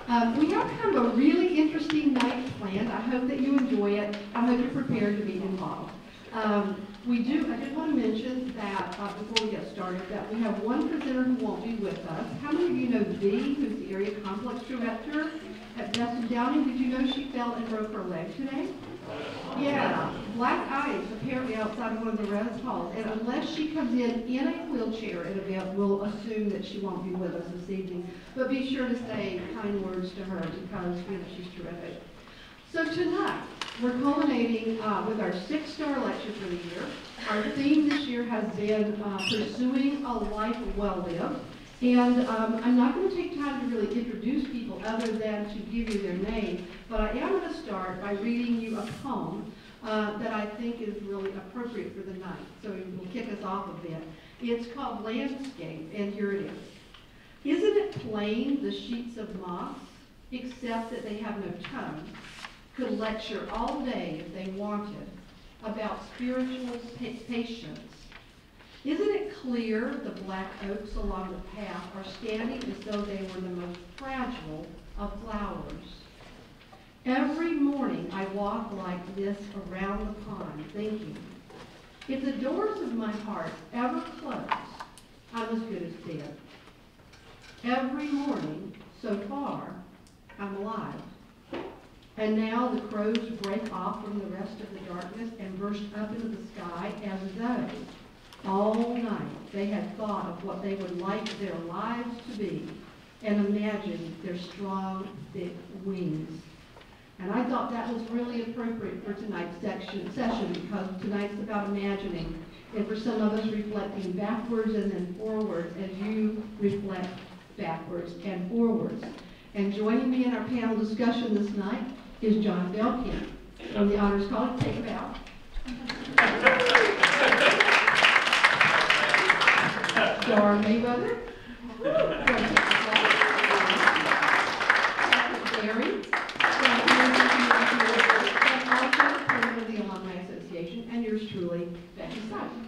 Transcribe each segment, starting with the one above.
We have kind of a really interesting night planned. I hope that you enjoy it. I hope you're prepared to be involved. I did want to mention that before we get started, that we have one presenter who won't be with us. How many of you know Dee, who's the area complex director at Best and Downing? Did you know she fell and broke her leg today? Yeah, black ice apparently outside of one of the res halls, and unless she comes in a wheelchair at event, we'll assume that she won't be with us this evening. But be sure to say kind words to her because she's terrific. So tonight, we're culminating with our 6-star lecture for the year. Our theme this year has been Pursuing a Life Well Lived. And I'm not going to take time to really introduce people other than to give you their name, but I am going to start by reading you a poem that I think is really appropriate for the night. So it will kick us off a bit. It's called Landscape, and here it is. Isn't it plain the sheets of moss, except that they have no tongue, could lecture all day if they wanted about spiritual patience? Isn't it clear the black oaks along the path are standing as though they were the most fragile of flowers? Every morning I walk like this around the pond, thinking, if the doors of my heart ever close, I'm as good as dead. Every morning, so far, I'm alive. And now the crows break off from the rest of the darkness and burst up into the sky as though all night they had thought of what they would like their lives to be and imagined their strong, thick wings. And I thought that was really appropriate for tonight's session because tonight's about imagining, and for some of us reflecting backwards and then forwards as you reflect backwards and forwards. And joining me in our panel discussion this night is John Belkin from the Honors College. Take a bow. Dara Mayweather. Barry. And also President of the Alumni Association, and yours truly, Becky Sutton.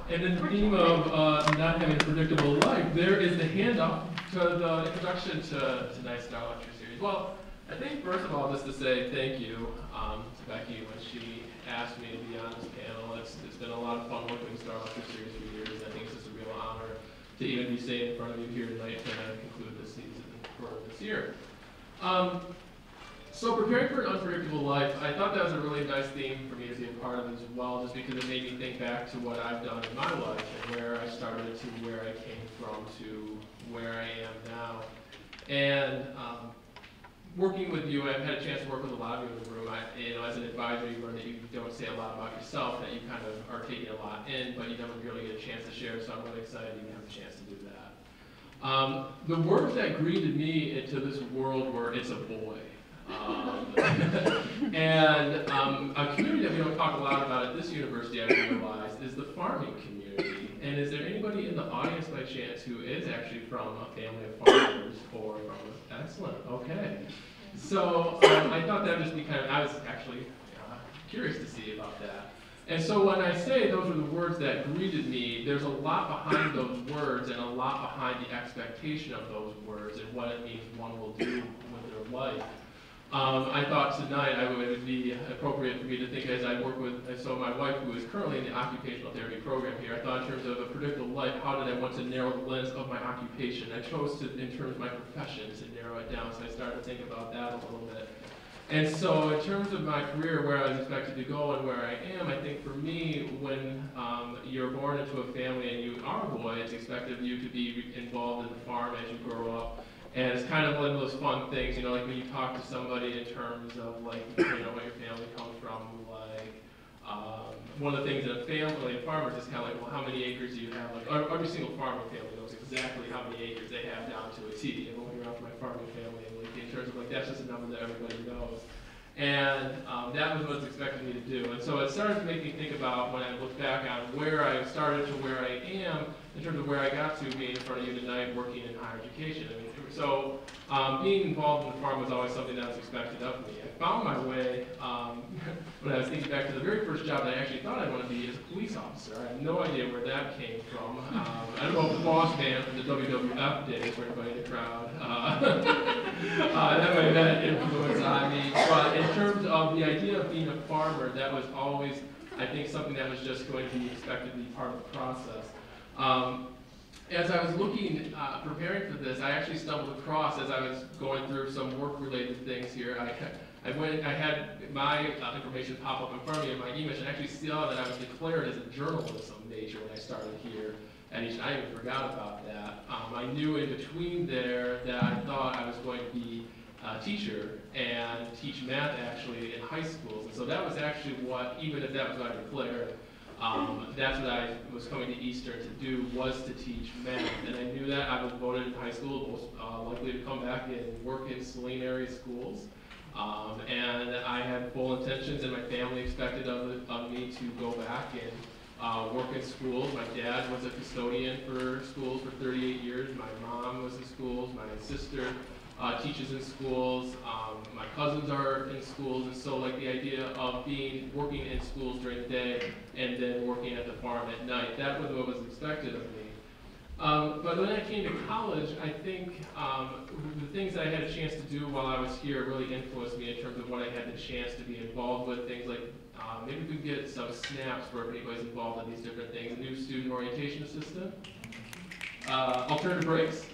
And in the theme of not having a predictable life, there is the handoff to the introduction to tonight's Star Lecture Series. Well, I think first of all, just to say thank you to Becky when she asked me to be on this panel. It's been a lot of fun working with Star Lecture Series for years. I think it's just a real honor to even be sitting in front of you here tonight to conclude this season for this year. So preparing for an unpredictable life, I thought that was a really nice theme for me to be a part of as well, just because it made me think back to what I've done in my life and where I started to where I came from to where I am now. And working with you, I've had a chance to work with a lot of you in the room. As an advisor, you learn that you don't say a lot about yourself, that you kind of are taking a lot in, but you never really get a chance to share, so I'm really excited you have a chance to do that. The words that greeted me into this world were, it's a boy. And a community that we don't talk a lot about at this university, I realized, is the farming community. And is there anybody in the audience by chance who is actually from a family of farmers or from excellent, okay. So I thought that would just be kind of, I was actually curious to see about that. And so when I say those are the words that greeted me, there's a lot behind those words and a lot behind the expectation of those words and what it means one will do with their life. I thought tonight it would be appropriate for me to think as I work with, so my wife who is currently in the occupational therapy program here, I thought in terms of a predictable life, how did I want to narrow the lens of my occupation? I chose to, in terms of my profession, to narrow it down, so I started to think about that a little bit. And so in terms of my career, where I was expected to go and where I am, I think for me, when you're born into a family and you are a boy, it's expected of you to be involved in the farm as you grow up. And it's kind of one of those fun things, like when you talk to somebody in terms of like, what your family comes from, like, one of the things that a family of farmers is kind of like, well, how many acres do you have? Like, every single farmer family knows exactly how many acres they have down to a T. And when you're out to my farming family, like, in terms of like, that's just a number that everybody knows. And that was what's expected me to do. And so it started to make me think about when I look back on where I started to where I am, in terms of where I got to being in front of you tonight working in higher education. I mean, so being involved in the farm was always something that was expected of me. I found my way when I was thinking back to the very first job that I actually thought I wanted to be as a police officer. I have no idea where that came from. I don't know if the boss man from the WWF days for anybody in the crowd. That might have had an influence on me. But in terms of the idea of being a farmer, that was always, I think, something that was just going to be expected to be part of the process. As I was looking, preparing for this, I actually stumbled across, as I was going through some work-related things here, I had my information pop up in front of me in my email, and I actually saw that I was declared as a journalism major when I started here at Eastern. I even forgot about that. I knew in between there that I thought I was going to be a teacher and teach math actually in high schools. And so that was actually what, even if that was what I declared, that's what I was coming to Eastern to do, was to teach math. And I knew that I was voted in high school most likely to come back and work in Saline area schools. And I had full intentions, and my family expected of me to go back and work in schools. My dad was a custodian for schools for 38 years. My mom was in schools. My sister teaches in schools. My cousins are in schools, and so like the idea of working in schools during the day and then working at the farm at night, that was what was expected of me. But when I came to college, I think the things that I had a chance to do while I was here really influenced me in terms of what I had the chance to be involved with. Things like, maybe we could get some snaps for anybody's involved in these different things. A new student orientation assistant, alternative breaks.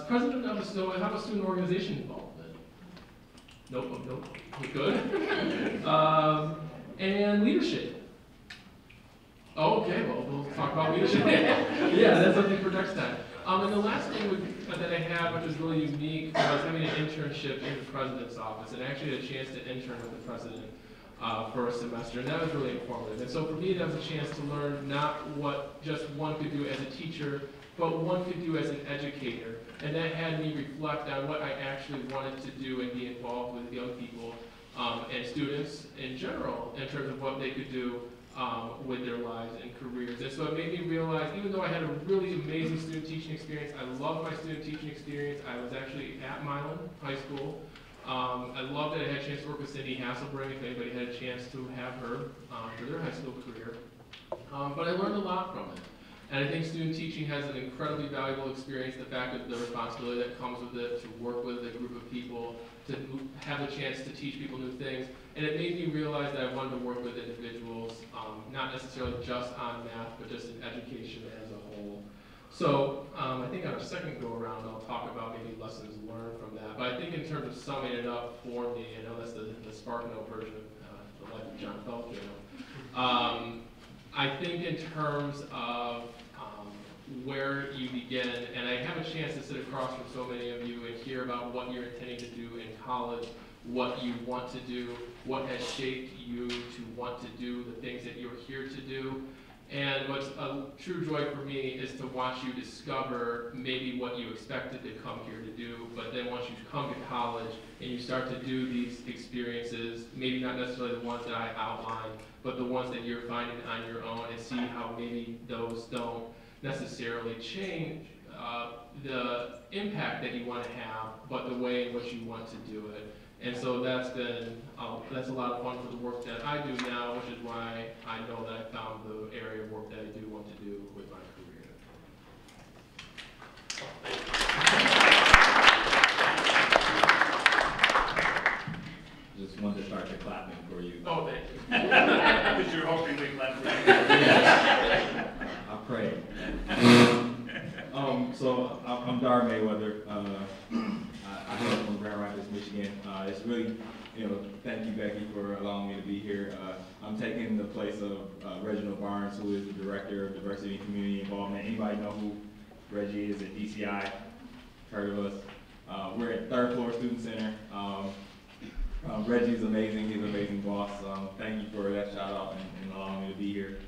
President of how about student organization involvement? Nope. Good. And leadership. Oh, okay, well, we'll talk about leadership. Yeah, that's something for next time. And the last thing that I had, which was really unique, was having an internship in the president's office, and I actually had a chance to intern with the president for a semester, and that was really informative. And so for me, that was a chance to learn not what just one could do as a teacher, but one could do as an educator. And that had me reflect on what I actually wanted to do and be involved with young people and students in general in terms of what they could do with their lives and careers. And so it made me realize, even though I had a really amazing student teaching experience, I loved my student teaching experience. I was actually at Milan High School. I loved that I had a chance to work with Cindy Hasselbring, if anybody had a chance to have her for their high school career. But I learned a lot from it. And I think student teaching has an incredibly valuable experience, the fact of the responsibility that comes with it, to work with a group of people, to have the chance to teach people new things. And it made me realize that I wanted to work with individuals, not necessarily just on math, but just in education as a whole. So I think on our second go around, I'll talk about maybe lessons learned from that. But I think in terms of summing it up for me, I know that's the SparkNote version of the life of John Felt journal. I think in terms of where you begin, and I have a chance to sit across from so many of you and hear about what you're intending to do in college, what you want to do, what has shaped you to want to do the things that you're here to do. And what's a true joy for me is to watch you discover maybe what you expected to come here to do, but then once you come to college and you start to do these experiences, maybe not necessarily the ones that I outlined, but the ones that you're finding on your own, and see how maybe those don't necessarily change the impact that you want to have, but the way in which you want to do it. And so that's a lot of fun for the work that I do now, which is why I know that I found the area of work that I do want to do with my career. Just wanted to start the clapping for you. Oh, thank you. Because you're hoping we clap for you. I pray. So I'm Dar Mayweather. I hail from Grand Rapids, Michigan. It's really, thank you, Becky, for allowing me to be here. I'm taking the place of Reginald Barnes, who is the Director of Diversity and Community Involvement. Anybody know who Reggie is at DCI? Heard of us? We're at Third Floor Student Center. Reggie's amazing. He's an amazing boss. Thank you for that shout out and allowing me to be here.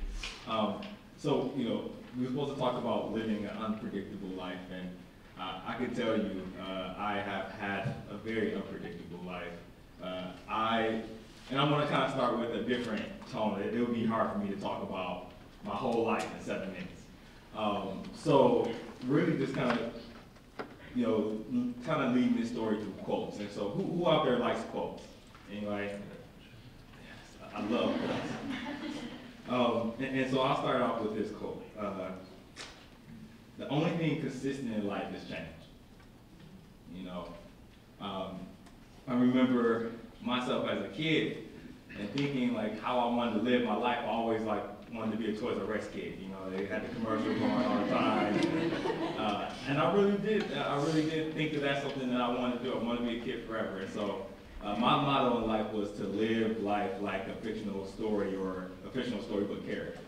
So, we were supposed to talk about living an unpredictable life, and I can tell you, I have had a very unpredictable life. And I'm going to kind of start with a different tone. It would be hard for me to talk about my whole life in 7 minutes. So really just kind of you know, kind of leading this story through quotes. And so who out there likes quotes? Anybody? Yes, I love quotes. And so I'll start off with this quote. The only thing consistent in life is change. You know, I remember myself as a kid and thinking like how I wanted to live my life. I always like wanted to be a Toys R Us kid. You know, they had the commercial going all the time. And I really did think that that's something that I wanted to do. I wanted to be a kid forever. And so my motto in life was to live life like a fictional story or a fictional storybook character.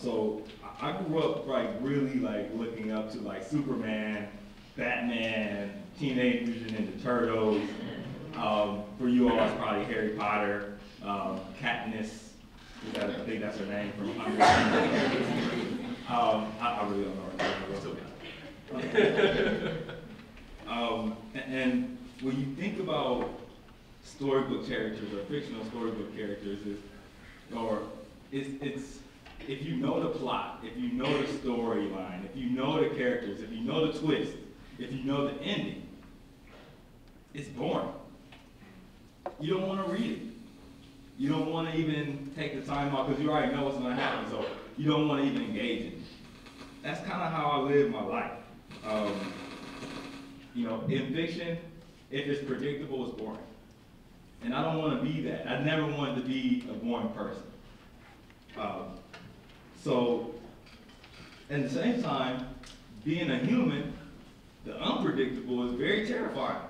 So I grew up like really like looking up to like Superman, Batman, Teenage Mutant Ninja Turtles. For you all, it's probably Harry Potter, Katniss. I think that's her name from Hunger Games. I really don't know her name. And when you think about storybook characters or fictional storybook characters, it's if you know the plot, if you know the storyline, if you know the characters, if you know the twist, if you know the ending, it's boring. You don't want to read it. You don't want to even take the time out because you already know what's going to happen, so you don't want to even engage in it. That's kind of how I live my life. You know, in fiction, if it's predictable, it's boring. And I don't want to be that. I never wanted to be a boring person. So, at the same time, being a human, the unpredictable is very terrifying.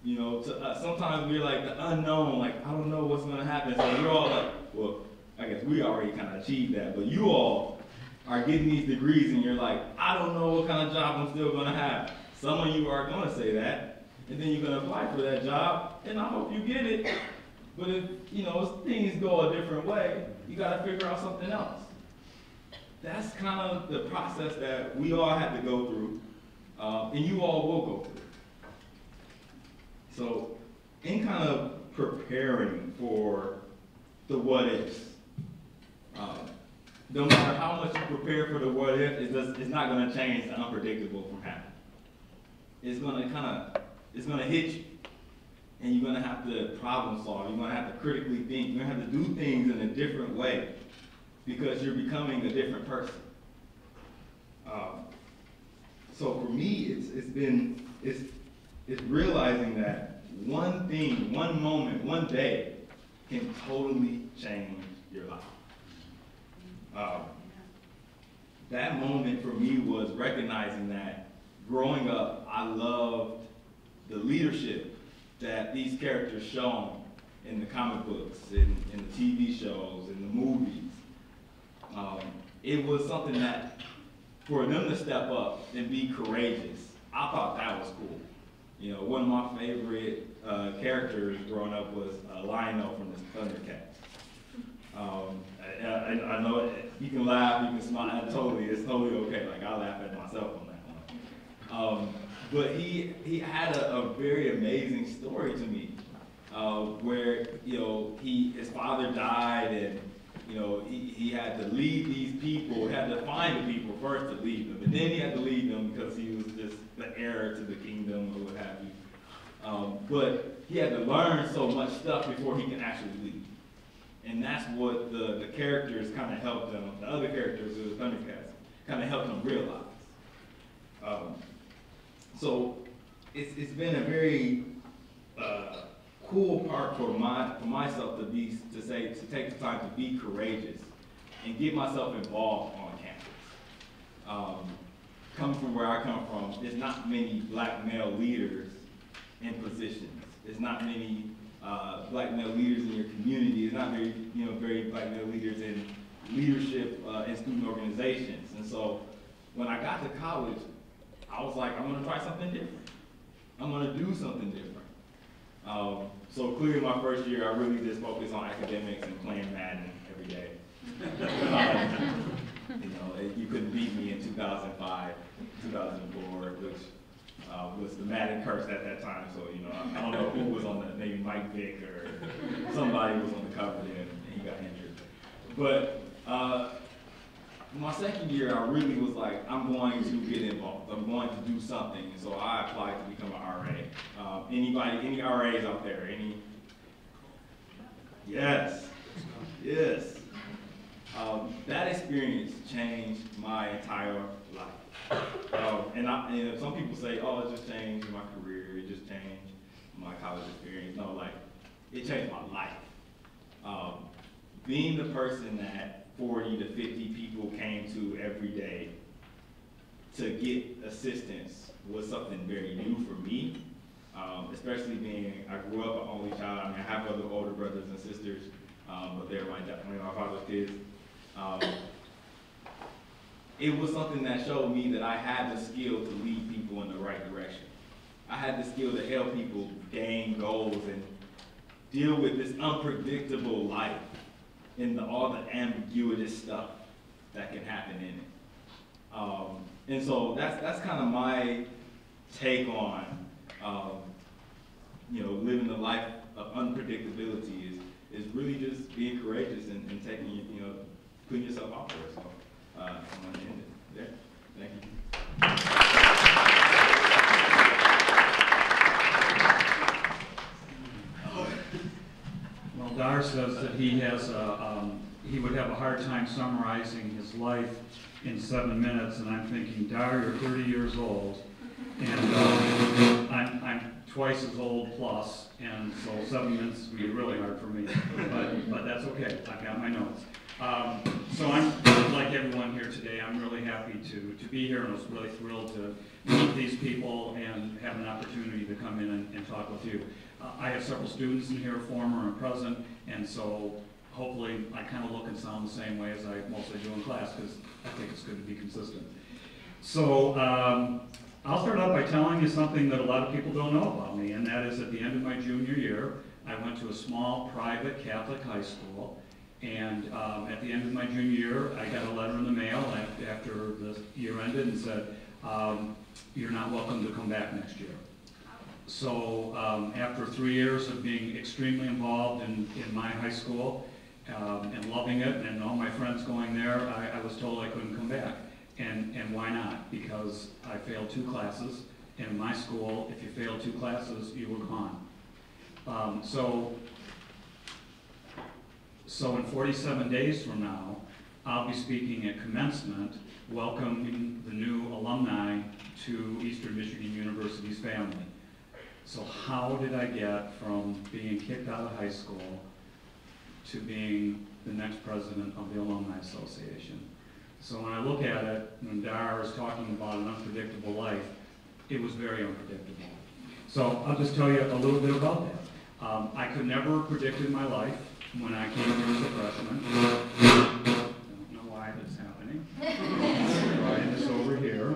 You know, sometimes we're like the unknown, like I don't know what's going to happen. So you're all like, well, I guess we already kind of achieved that, but you all are getting these degrees and you're like, I don't know what kind of job I'm still going to have. Some of you are going to say that, and then you're going to apply for that job, and I hope you get it. But if, you know, things go a different way, you got to figure out something else. That's kind of the process that we all had to go through, and you all will go through. So, in kind of preparing for the what ifs, no matter how much you prepare for the what if, it's not going to change the unpredictable from happening. It's going to hit you, and you're going to have to problem solve. You're going to have to critically think. You're going to have to do things in a different way because you're becoming a different person. So for me, it's realizing that one thing, one moment, one day can totally change your life. That moment for me was recognizing that growing up, I loved the leadership that these characters shown in the comic books, in the TV shows, in the movies. It was something that, for them to step up and be courageous, I thought that was cool. You know, one of my favorite characters growing up was Lionel from the Thundercats. I know you can laugh, you can smile, it's totally okay. Like, I laugh at myself on that one. But he had a very amazing story to me, where, you know, his father died, and, you know, he had to lead these people, had to find the people first to lead them, and then he had to lead them because he was just the heir to the kingdom or what have you. But he had to learn so much stuff before he can actually lead. And that's what the characters kind of helped them, the other characters of the Thundercats, kind of helped them realize. So it's been a very cool part for myself to take the time to be courageous and get myself involved on campus. Coming from where I come from, there's not many black male leaders in positions. There's not many black male leaders in your community. There's not very black male leaders in leadership in student organizations. And so when I got to college, I was like, I'm going to try something different. I'm going to do something different. So clearly my first year, I really just focused on academics and playing Madden every day. You know, you couldn't beat me in 2005, 2004, which was the Madden curse at that time. So, you know, I don't know who was on the, maybe Mike Vick or somebody was on the cover then and he got injured. But my second year, I really was like, I'm going to get involved. I'm going to do something. And so I applied to become an RA. Any RAs out there? Any? Yes. Yes. That experience changed my entire life. And some people say, oh, it just changed my career. It just changed my college experience. No, like, it changed my life. Being the person that 40 to 50 people came to every day to get assistance was something very new for me, especially I grew up an only child. I mean, I have other older brothers and sisters, but they're my father's kids. It was something that showed me that I had the skill to lead people in the right direction. I had the skill to help people gain goals and deal with this unpredictable life and all the ambiguous stuff that can happen in it. And so that's kind of my take on, living a life of unpredictability is really just being courageous and taking, putting yourself out there. So I'm going to end it there. Thank you. Well, Dar says that he would have a hard time summarizing his life in 7 minutes, and I'm thinking, Dar, you're 30 years old, and I'm twice as old plus, and so 7 minutes would be really hard for me, but that's okay. I've got my notes. So I'm, like everyone here today, I'm really happy to be here, and I was really thrilled to meet these people and have an opportunity to come in and talk with you. I have several students in here, former and present, and so hopefully I kind of look and sound the same way as I mostly do in class, because I think it's good to be consistent. So I'll start out by telling you something that a lot of people don't know about me, and that is at the end of my junior year, I went to a small private Catholic high school, and at the end of my junior year, I got a letter in the mail after the year ended and said, you're not welcome to come back next year. So after 3 years of being extremely involved in my high school and loving it and all my friends going there, I was told I couldn't come back. And why not? Because I failed 2 classes, and in my school, if you failed 2 classes, you were gone. So in 47 days from now, I'll be speaking at commencement, welcoming the new alumni to Eastern Michigan University's family. So how did I get from being kicked out of high school to being the next president of the Alumni Association? So when I look at it, when Dar is talking about an unpredictable life, it was very unpredictable. So I'll just tell you a little bit about that. I could never have predicted my life when I came here as a freshman. I don't know why that's happening. Right, it's over here.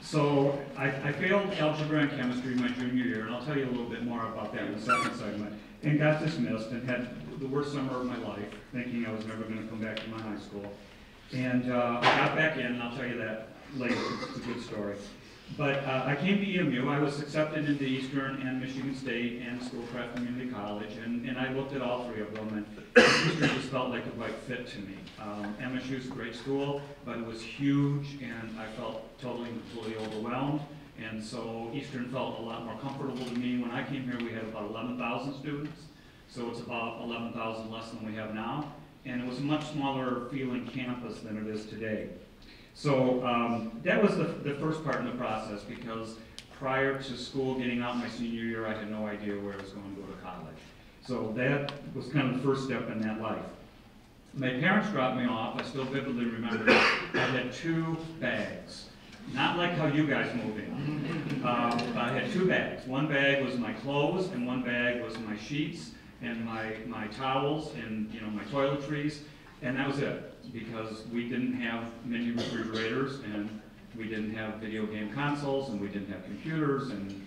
So I failed algebra and chemistry my junior year, and I'll tell you a little bit more about that in the second segment, and got dismissed and had the worst summer of my life, thinking I was never going to come back to my high school. And I got back in, and I'll tell you that later. It's a good story. But I came to EMU. I was accepted into Eastern and Michigan State and Schoolcraft Community College, and I looked at all 3 of them, and Eastern just felt like the right fit to me. MSU is a great school, but it was huge, and I felt totally and completely overwhelmed. And so Eastern felt a lot more comfortable to me. When I came here, we had about 11,000 students, so it's about 11,000 less than we have now. And it was a much smaller feeling campus than it is today. So that was the first part in the process, because prior to school getting out my senior year, I had no idea where I was going to go to college. So that was kind of the first step in that life. My parents dropped me off. I still vividly remember that. I had 2 bags. Not like how you guys move in. I had 2 bags. One bag was my clothes, and one bag was my sheets and my towels and my toiletries, and that was it. Because we didn't have mini refrigerators, and we didn't have video game consoles, and we didn't have computers, and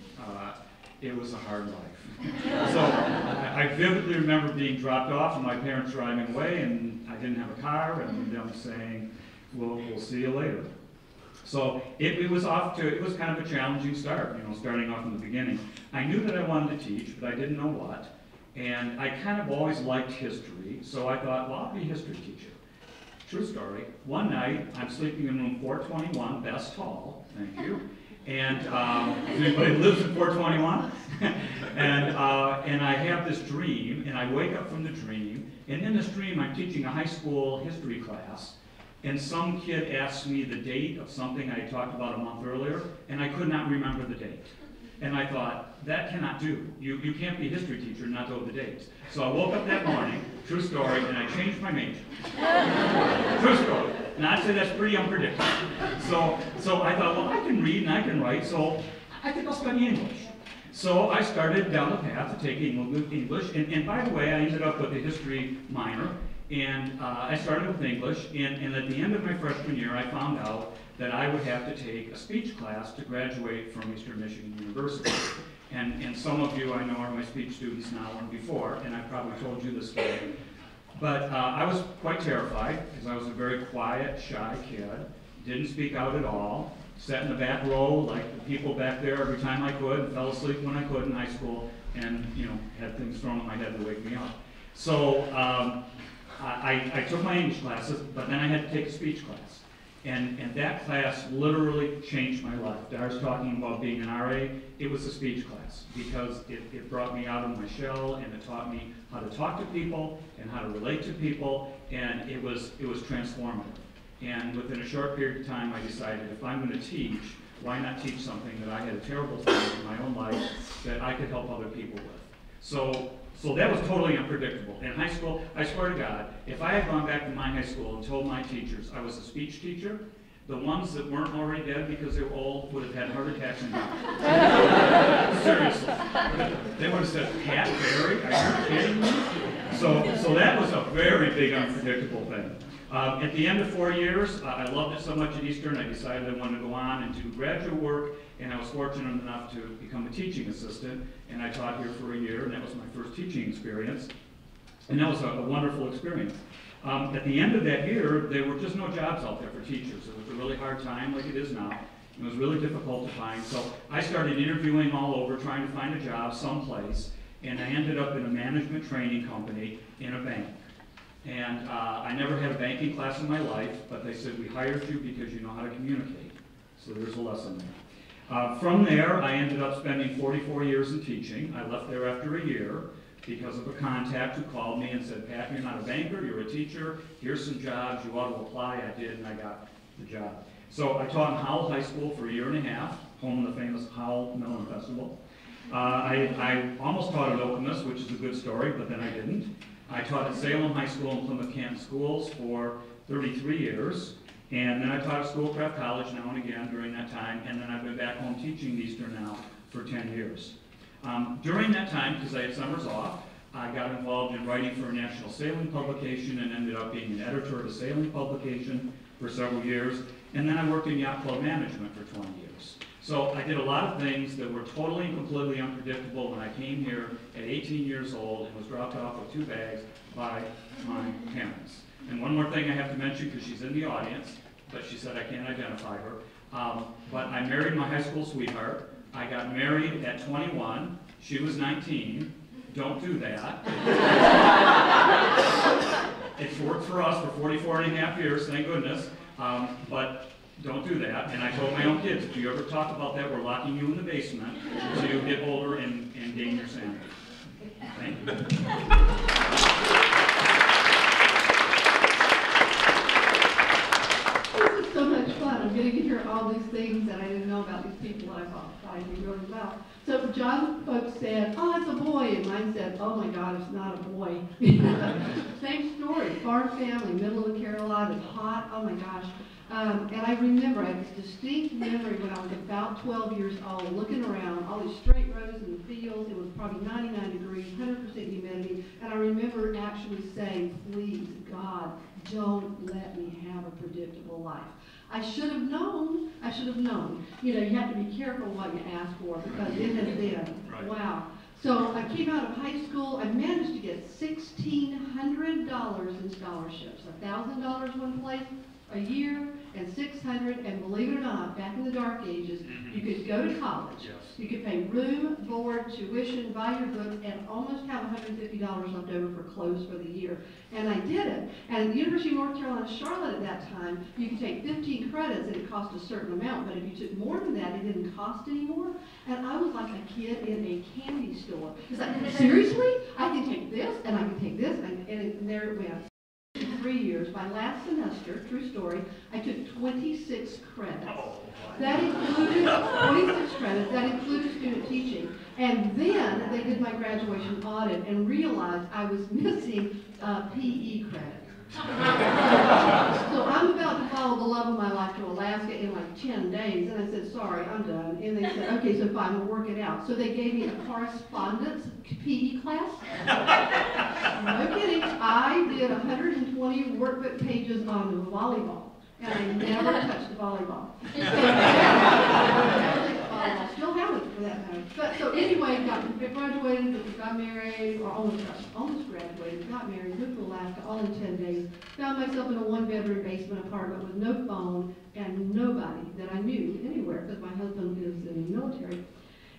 it was a hard life. So I vividly remember being dropped off and my parents driving away, and I didn't have a car, and them saying, we'll see you later. So it was kind of a challenging start, starting off in the beginning. I knew that I wanted to teach, but I didn't know what. And I kind of always liked history, so I thought, well, I'll be a history teacher. true story. One night, I'm sleeping in room 421, best hall, thank you. And if anybody lives in 421, and I have this dream, and I wake up from the dream, and in this dream, I'm teaching a high school history class, and some kid asks me the date of something I had talked about a month earlier, and I could not remember the date. And I thought, that cannot do. You can't be a history teacher and not know the dates. So I woke up that morning, true story, and I changed my major. True story. And I'd say that's pretty unpredictable. So I thought, well, I can read and I can write, so I think I'll study English. So I started down the path to take English, and by the way, I ended up with a history minor, and I started with English, and at the end of my freshman year, I found out that I would have to take a speech class to graduate from Eastern Michigan University. And some of you I know are my speech students now and before, and I've probably told you this story. But I was quite terrified, because I was a very quiet, shy kid, didn't speak out at all, sat in the back row like the people back there every time I could, and fell asleep when I could in high school, and had things thrown at my head to wake me up. So I took my English classes, but then I had to take a speech class. And that class literally changed my life. Dar's talking about being an RA. It was a speech class because it brought me out of my shell, and it taught me how to talk to people and how to relate to people, and it was transformative. And within a short period of time, I decided if I'm going to teach, why not teach something that I had a terrible time in my own life that I could help other people with. So that was totally unpredictable. In high school, I swear to God, if I had gone back to my high school and told my teachers I was a speech teacher, the ones that weren't already dead because they were old would have had heart attacks and died. Seriously. They would have said, Pat Barry, are you kidding me? So that was a very big unpredictable thing. At the end of 4 years, I loved it so much at Eastern, I decided I wanted to go on and do graduate work, and I was fortunate enough to become a teaching assistant, and I taught here for a year, and that was my first teaching experience, and that was a wonderful experience. At the end of that year, there were just no jobs out there for teachers. It was a really hard time, like it is now. It was really difficult to find, so I started interviewing all over, trying to find a job someplace, and I ended up in a management training company in a bank. And I never had a banking class in my life, but they said, we hired you because you know how to communicate. So there's a lesson there. From there, I ended up spending 44 years in teaching. I left there after a year because of a contact who called me and said, Pat, you're not a banker, you're a teacher. Here's some jobs, you ought to apply. I did, and I got the job. So I taught in Howell High School for a year and a half, home of the famous Howell Melon Festival. I almost taught at Okemos, which is a good story, but then I didn't. I taught at Salem High School and Plymouth Canton Schools for 33 years, and then I taught at Schoolcraft College now and again during that time, and then I've been back home teaching Eastern now for 10 years. During that time, because I had summers off, I got involved in writing for a national sailing publication and ended up being an editor of a sailing publication for several years, and then I worked in yacht club management for 20 years. So I did a lot of things that were totally and completely unpredictable when I came here at 18 years old and was dropped off with 2 bags by my parents. And one more thing I have to mention, because she's in the audience, but she said I can't identify her. But I married my high school sweetheart. I got married at 21. She was 19. Don't do that. It's worked for us for 44 and a half years, thank goodness. But don't do that. And I told my own kids, if you ever talk about that, we're locking you in the basement until you get older and gain your sanity. Thank you. This is so much fun. I'm getting to hear all these things that I didn't know about these people that I thought I'd be really about. So John's folks said, oh, it's a boy, and mine said, oh my God, it's not a boy. Same story, farm family, middle of the Carolinas, hot, oh my gosh. And I remember, I have this distinct memory when I was about 12 years old, looking around, all these straight rows in the fields. It was probably 99 degrees, 100% humidity. And I remember actually saying, please, God, don't let me have a predictable life. I should have known. I should have known. You know, you have to be careful what you ask for because it has been, Right. wow. So I came out of high school. I managed to get $1,600 in scholarships, $1,000 one place a year, and $600, and believe it or not, back in the dark ages, you could go to college. Yes. You could pay room, board, tuition, buy your books, and almost have $150 left over for clothes for the year. And I did it. And at the University of North Carolina, Charlotte at that time, you could take 15 credits and it cost a certain amount, but if you took more than that, it didn't cost anymore. And I was like a kid in a candy store. It's like, seriously? I can take this, and I can take this, and there it went. 3 years. My last semester, true story, I took 26 credits. That included 26 credits. That included student teaching. And then they did my graduation audit and realized I was missing PE credit. So I'm about to follow the love of my life to Alaska in like 10 days. And I said, sorry, I'm done. And they said, okay, so fine, we'll work it out. So they gave me a correspondence PE class. No kidding. I did 120 workbook pages on volleyball. And I never touched the volleyball. Still haven't, for that matter. But so anyway, graduated, got married, or almost graduated, got married, moved to Alaska, all in 10 days. Found myself in a one-bedroom basement apartment with no phone and nobody that I knew anywhere, because my husband is in the military.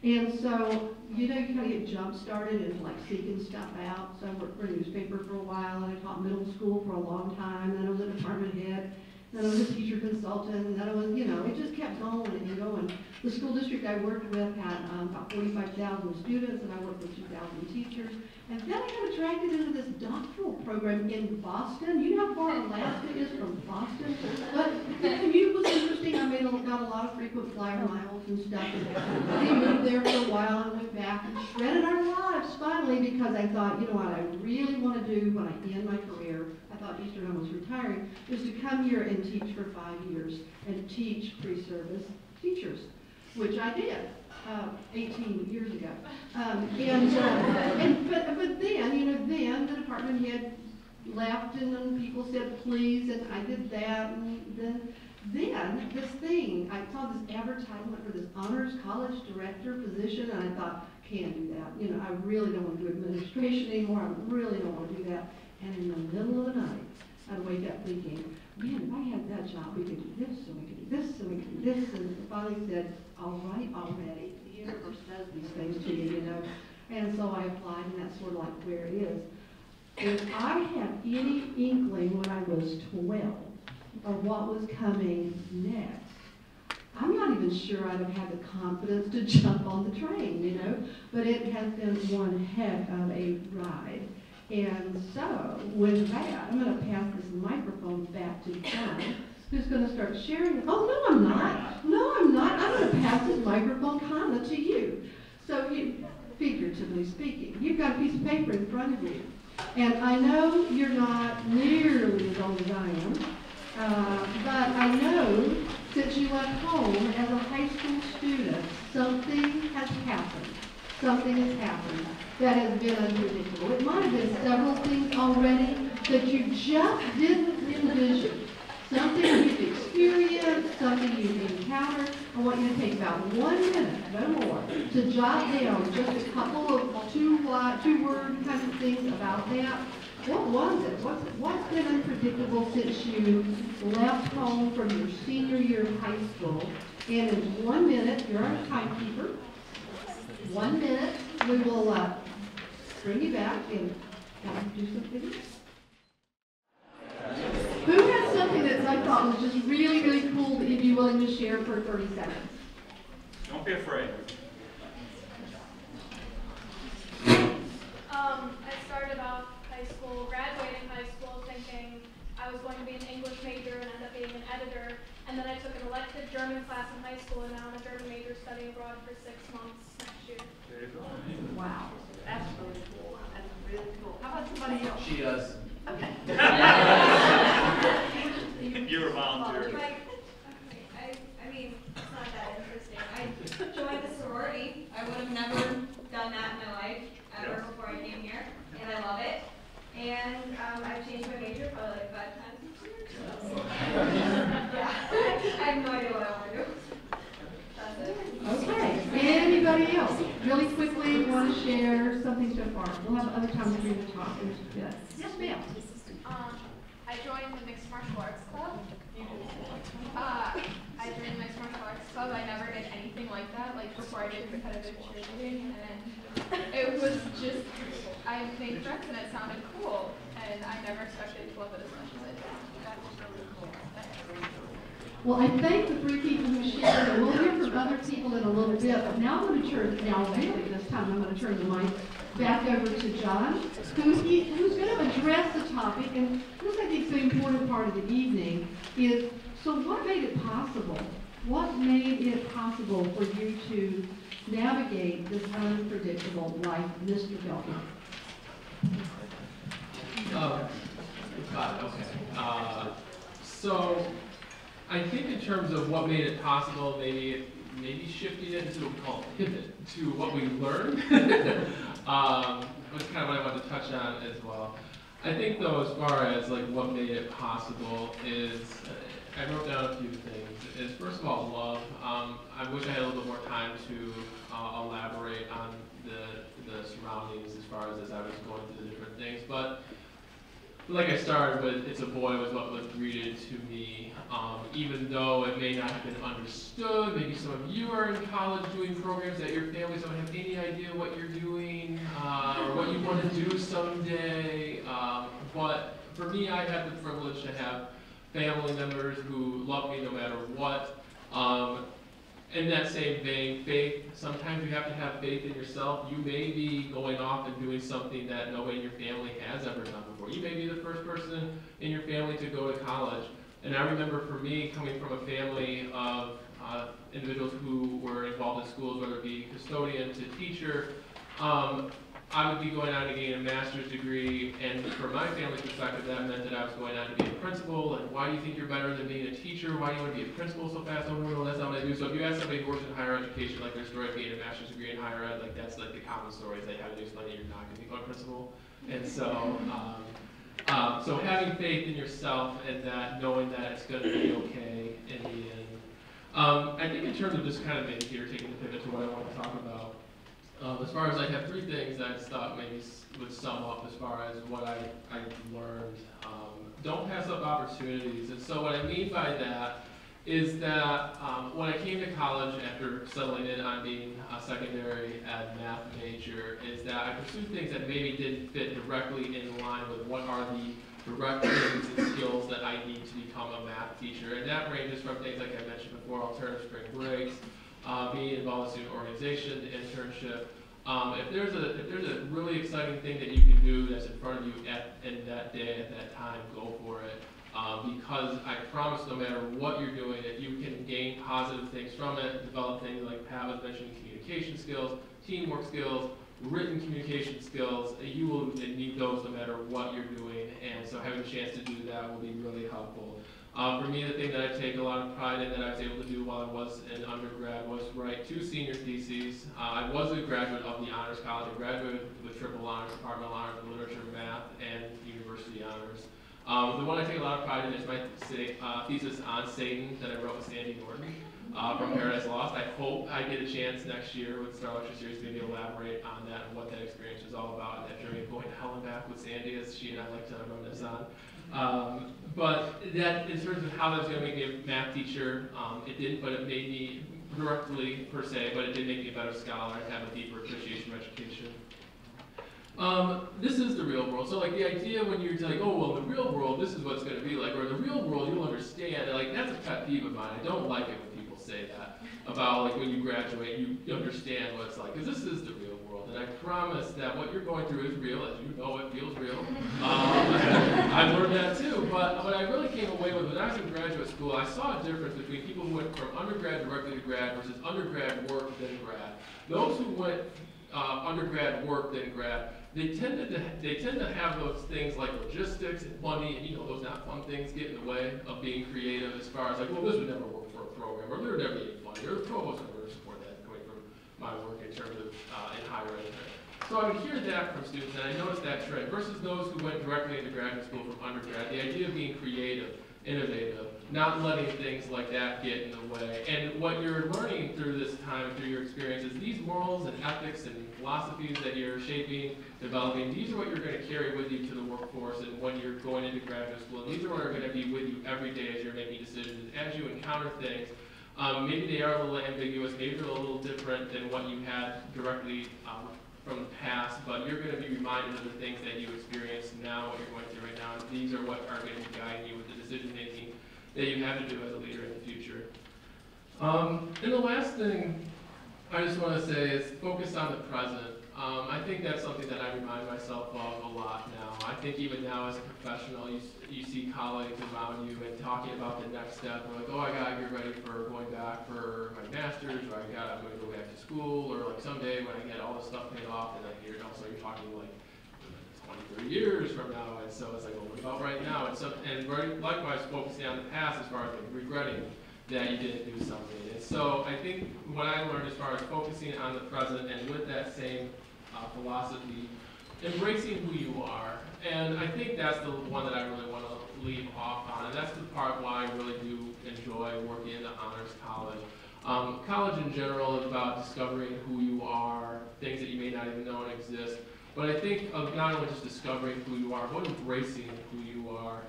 And so, you know, you kind of get jump-started into like seeking stuff out. So I worked for a newspaper for a while, and I taught middle school for a long time, and then I was a department head. Then I was a teacher consultant, and then I was, you know, it just kept going and going. The school district I worked with had about 45,000 students, and I worked with 2,000 teachers. And then I got attracted into this doctoral program in Boston. You know how far Alaska is from Boston? But the commute was interesting. I got a lot of frequent flyer miles and stuff. And we moved there for a while and went back and shredded our lives finally, because I thought, you know what I really want to do when I end my career, I thought Eastern I was retiring, is to come here and teach for 5 years and teach pre-service teachers, which I did 18 years ago. But then, you know, then the department head left, and then people said please, and I did that, and then this thing, I saw this advertisement for this honors college director position, and I thought, can't do that. You know, I really don't want to do administration anymore. I really don't want to do that. And in the middle of the night, I'd wake up thinking, man, if I had that job, we could do this, and we could do this, and we could do this. And finally said, all right, already. The universe does these things to you, you know. And so I applied, and that's sort of like where it is. If I had any inkling when I was 12 of what was coming next, I'm not even sure I'd have had the confidence to jump on the train, you know. But it has been one heck of a ride. And so, with that, I'm going to pass this microphone back to John, who's going to start sharing. Oh, no, I'm not. No, I'm not. I'm going to pass this microphone kind of to you. So, figuratively speaking, you've got a piece of paper in front of you. And I know you're not nearly as old as I am, but I know since you left home as a high school student, something has happened. Something has happened that has been unpredictable. It might have been several things already that you just didn't envision. Something you've experienced, something you've encountered. I want you to take about 1 minute, no more, to jot down just a couple of two-word kind of things about that. What was it? What's been unpredictable since you left home from your senior year of high school? And in 1 minute, you're our timekeeper. 1 minute, we will bring you back and do something. Who has something that I thought was just really, really cool that you'd be willing to share for 30 seconds? Don't be afraid. I started off high school, graduating high school, thinking I was going to be an English major and end up being an editor. And then I took an elective German class in high school, and now I'm a German major studying abroad for 6 months next year. There you go. Wow, that's really cool. That's really cool. How about somebody else? She does. Okay. You're a volunteer. I mean, it's not that interesting. I joined the sorority. I would have never done that in my life ever before I came here, and I love it. And I've changed my major probably like 5 times each year. Yeah, I have no idea what I want to do. That's it. Okay. Anybody else? Really quickly want to share something so far? We'll have other times for you to talk. Yes, ma'am. I joined the Mixed Martial Arts Club. I joined mixed martial arts club. I never did anything like that, like before I did competitive cheerleading, and it was just, I made friends and it sounded cool, and I never expected to love it as much as I did. That was really cool. Well, I thank the three people who shared, and we'll hear from other people in a little bit, but now I'm going to turn, really this time I'm going to turn the mic back over to John, who's going to address the topic, and this I think is the important part of the evening, is, so what made it possible? What made it possible for you to navigate this unpredictable life, Mr. Felton? Okay. So, I think in terms of what made it possible, maybe shifting it into what we call a pivot to what we learned, was kind of what I wanted to touch on as well. I think though, as far as like what made it possible is, I wrote down a few things. Is first of all, love. I wish I had a little bit more time to elaborate on the surroundings as far as I was going through the different things, but like I started with, it's a boy was what was greeted to me, even though it may not have been understood. Maybe some of you are in college doing programs that your families don't have any idea what you're doing, or what you want to do someday. But for me, I had the privilege to have family members who love me no matter what. In that same vein, faith, sometimes you have to have faith in yourself. You may be going off and doing something that nobody in your family has ever done before. You may be the first person in your family to go to college. And I remember for me, coming from a family of individuals who were involved in schools, whether it be custodian to teacher, I would be going on to gain a master's degree, and from my family's perspective, that meant that I was going on to be a principal, and why do you think you're better than being a teacher? Why do you want to be a principal so fast? Oh, no, that's not what I do. So if you ask somebody who works in higher education, like their story of getting a master's degree in higher ed, like that's like the common story is they have to explain that you're not going to become a principal. And so, so having faith in yourself and that knowing that it's going to be okay in the end. I think in terms of just kind of maybe here taking the pivot to what I want to talk about, as far as I have three things that I thought maybe would sum up as far as what I learned. Don't pass up opportunities. And so what I mean by that is that when I came to college after settling in on being a secondary ed math major, is that I pursued things that maybe didn't fit directly in line with what are the direct things and skills that I need to become a math teacher. And that ranges from things like I mentioned before, alternative spring breaks, being involved in student organization, the internship. If there's a really exciting thing that you can do that's in front of you in that day, at that time, go for it. Because I promise no matter what you're doing, if you can gain positive things from it, develop things like Pat was mentioning, communication skills, teamwork skills, written communication skills, you will need those no matter what you're doing. And so having a chance to do that will be really helpful. For me, the thing that I take a lot of pride in that I was able to do while I was in undergrad was write 2 senior theses. I was a graduate of the Honors College. I graduated with triple honors, departmental honors in literature, math, and university honors. The one I take a lot of pride in is my thesis on Satan that I wrote with Sandy Norton from Paradise Lost. I hope I get a chance next year with Star Lecture Series to maybe elaborate on that and what that experience was all about, and that journey of going to hell and back with Sandy, as she and I like to reminisce on. But that, in terms of how that was going to make me a math teacher, it didn't, but it made me directly, per se, but it did make me a better scholar and have a deeper appreciation for education. This is the real world. So like the idea when you're like, oh, well, in the real world, this is what it's going to be like, or in the real world, you'll understand. And, like, that's a pet peeve of mine. I don't like it when people say that about, like, when you graduate, you understand what it's like, because this is the real world. And I promise that what you're going through is real, as you know, it feels real. I've learned that too. But what I really came away with when I was in graduate school, I saw a difference between people who went from undergrad directly to grad versus undergrad work then grad. Those who went undergrad work then grad, they tend to have those things like logistics and money and, you know, those not fun things get in the way of being creative as far as like, well, this would never work for a program, or there would never be any money, or the provost would never support that coming from my work in terms of in higher ed. So I would hear that from students, and I noticed that trend versus those who went directly into graduate school from undergrad. The idea of being creative, innovative, not letting things like that get in the way. And what you're learning through this time, through your experience, is these morals and ethics and philosophies that you're shaping, developing, these are what you're going to carry with you to the workforce and when you're going into graduate school. And these are what are going to be with you every day as you're making decisions, as you encounter things. Maybe they are a little ambiguous, maybe they're a little different than what you had directly from the past, but you're going to be reminded of the things that you experience now, what you're going through right now. And these are what are going to be guiding you with the decision making that you have to do as a leader in the future. And the last thing I just want to say is focus on the present. I think that's something that I remind myself of a lot now. I think even now as a professional, you see colleagues around you and talking about the next step. They're like, oh, I gotta get ready for going back for my master's, or I'm gonna go back to school, or like someday when I get all this stuff paid off, and then you're talking like 20, 30 years from now, and so it's like, well, what about right now? And likewise focusing on the past as far as like regretting that you didn't do something. And so I think what I learned as far as focusing on the present and with that same philosophy, embracing who you are. And I think that's the one that I really want to leave off on. And that's the part why I really do enjoy working in the Honors College. College in general is about discovering who you are, things that you may not even know exist. But I think of not only just discovering who you are, but embracing who you are.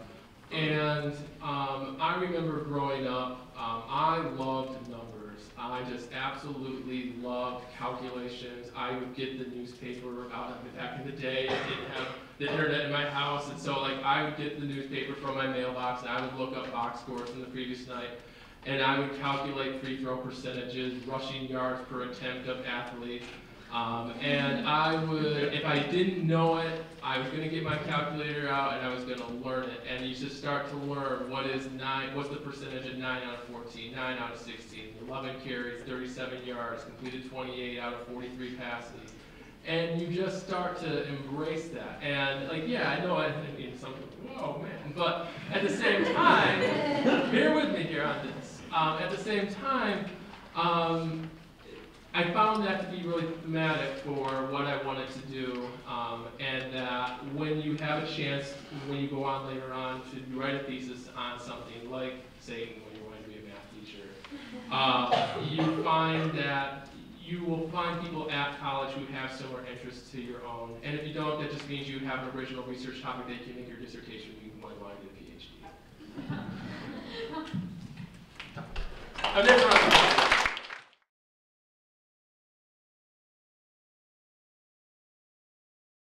And I remember growing up, I loved numbers. I just absolutely loved calculations. I would get the newspaper out back in the day. I didn't have the internet in my house, and so like I would get the newspaper from my mailbox, and I would look up box scores from the previous night, and I would calculate free throw percentages, rushing yards per attempt of athletes. And I would, if I didn't know it, I was going to get my calculator out and I was going to learn it. And you just start to learn what's the percentage of 9 out of 14, 9 out of 16, 11 carries, 37 yards, completed 28 out of 43 passes. And you just start to embrace that. And like, yeah, I know I mean, some people, whoa, man. But at the same time, bear with me here on this. At the same time, I found that to be really thematic for what I wanted to do, and that when you have a chance, when you go on later on to write a thesis on something like, say, when you're going to be a math teacher, you find that you will find people at college who have similar interests to your own, and if you don't, that just means you have an original research topic that you can make your dissertation if you want to get a PhD. I've never